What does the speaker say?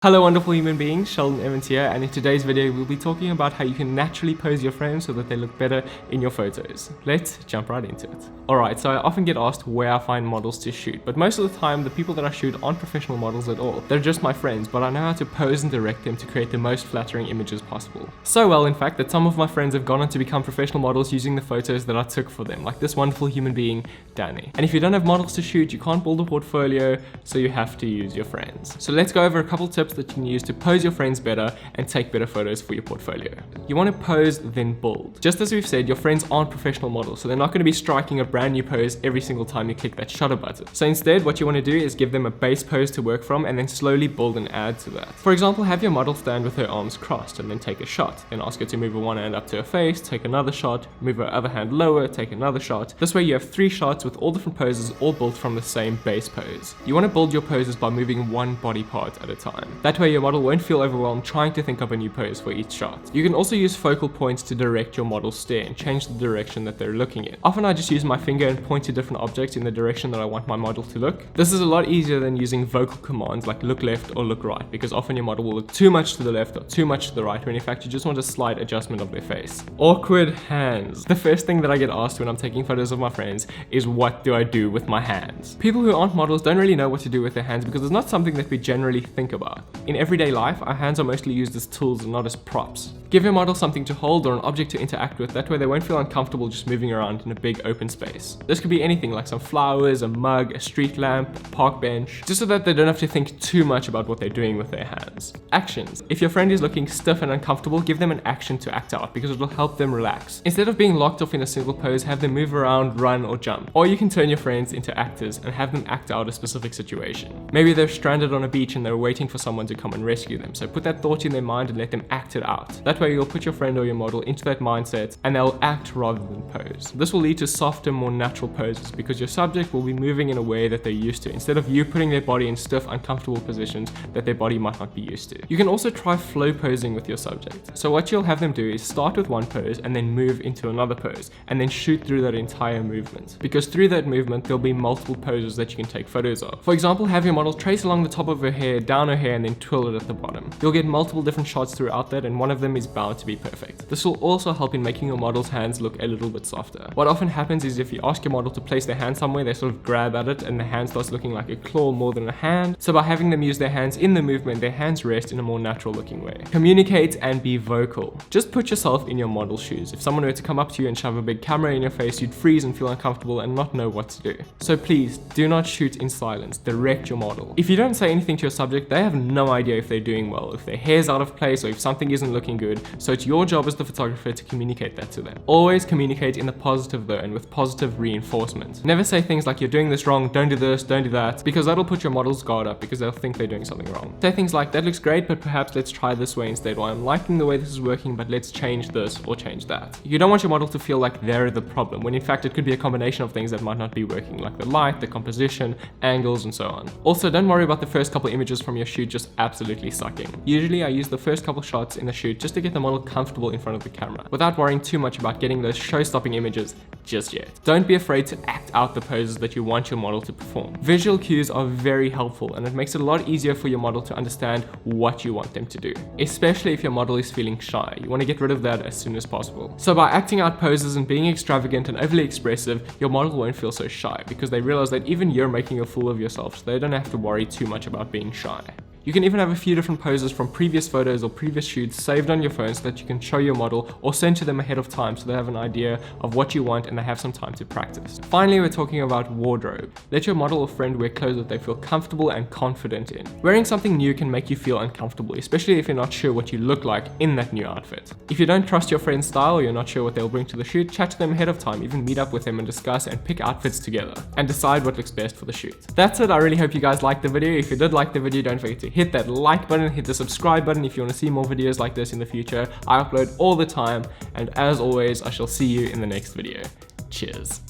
Hello wonderful human beings, Sheldon Evans here, and in today's video we'll be talking about how you can naturally pose your friends so that they look better in your photos. Let's jump right into it. Alright, so I often get asked where I find models to shoot, but most of the time the people that I shoot aren't professional models at all. They're just my friends, but I know how to pose and direct them to create the most flattering images possible. So well, in fact, that some of my friends have gone on to become professional models using the photos that I took for them, like this wonderful human being, Danny. And if you don't have models to shoot, you can't build a portfolio, so you have to use your friends. So let's go over a couple tips that you can use to pose your friends better and take better photos for your portfolio. You want to pose, then build. Just as we've said, your friends aren't professional models, so they're not going to be striking a brand new pose every single time you click that shutter button. So instead, what you want to do is give them a base pose to work from and then slowly build and add to that. For example, have your model stand with her arms crossed and then take a shot. Then ask her to move her one hand up to her face, take another shot, move her other hand lower, take another shot. This way you have 3 shots with all different poses, all built from the same base pose. You want to build your poses by moving one body part at a time. That way your model won't feel overwhelmed trying to think of a new pose for each shot. You can also use focal points to direct your model's stare and change the direction that they're looking in. Often I just use my finger and point to different objects in the direction that I want my model to look. This is a lot easier than using vocal commands like look left or look right, because often your model will look too much to the left or too much to the right when in fact you just want a slight adjustment of their face. Awkward hands. The first thing that I get asked when I'm taking photos of my friends is what do I do with my hands? People who aren't models don't really know what to do with their hands because it's not something that we generally think about. In everyday life, our hands are mostly used as tools and not as props. Give your model something to hold or an object to interact with, that way they won't feel uncomfortable just moving around in a big open space. This could be anything like some flowers, a mug, a street lamp, a park bench, just so that they don't have to think too much about what they're doing with their hands. Actions. If your friend is looking stiff and uncomfortable, give them an action to act out because it will help them relax. Instead of being locked off in a single pose, have them move around, run, or jump. Or you can turn your friends into actors and have them act out a specific situation. Maybe they're stranded on a beach and they're waiting for someone to come and rescue them, so put that thought in their mind and let them act it out. That way you'll put your friend or your model into that mindset and they'll act rather than pose. This will lead to softer, more natural poses because your subject will be moving in a way that they're used to, instead of you putting their body in stiff, uncomfortable positions that their body might not be used to. You can also try flow posing with your subject. So what you'll have them do is start with one pose and then move into another pose and then shoot through that entire movement, because through that movement there'll be multiple poses that you can take photos of. For example, have your model trace along the top of her hair, down her hair, and then twirl it at the bottom. You'll get multiple different shots throughout that, and one of them is bound to be perfect. This will also help in making your model's hands look a little bit softer. What often happens is if you ask your model to place their hand somewhere, they sort of grab at it and the hand starts looking like a claw more than a hand. So by having them use their hands in the movement, their hands rest in a more natural looking way. Communicate and be vocal. Just put yourself in your model's shoes. If someone were to come up to you and shove a big camera in your face, you'd freeze and feel uncomfortable and not know what to do. So please, do not shoot in silence. Direct your model. If you don't say anything to your subject, they have no idea if they're doing well, if their hair's out of place, or if something isn't looking good. So it's your job as the photographer to communicate that to them. Always communicate in the positive though, and with positive reinforcement. Never say things like you're doing this wrong, don't do this, don't do that, because that'll put your model's guard up because they'll think they're doing something wrong. Say things like, that looks great, but perhaps let's try this way instead, or I'm liking the way this is working, but let's change this or change that. You don't want your model to feel like they're the problem, when in fact it could be a combination of things that might not be working, like the light, the composition, angles, and so on. Also, don't worry about the first couple images from your shoot just absolutely sucking. Usually I use the first couple shots in the shoot just to get the model comfortable in front of the camera, without worrying too much about getting those show-stopping images just yet. Don't be afraid to act out the poses that you want your model to perform. Visual cues are very helpful, and it makes it a lot easier for your model to understand what you want them to do, especially if your model is feeling shy. You want to get rid of that as soon as possible. So by acting out poses and being extravagant and overly expressive, your model won't feel so shy because they realize that even you're making a fool of yourself, so they don't have to worry too much about being shy. You can even have a few different poses from previous photos or previous shoots saved on your phone so that you can show your model or send to them ahead of time so they have an idea of what you want and they have some time to practice. Finally, we're talking about wardrobe. Let your model or friend wear clothes that they feel comfortable and confident in. Wearing something new can make you feel uncomfortable, especially if you're not sure what you look like in that new outfit. If you don't trust your friend's style or you're not sure what they'll bring to the shoot, chat to them ahead of time, even meet up with them and discuss and pick outfits together and decide what looks best for the shoot. That's it. I really hope you guys liked the video. If you did like the video, don't forget to hit that like button, hit the subscribe button if you want to see more videos like this in the future. I upload all the time, and as always, I shall see you in the next video. Cheers.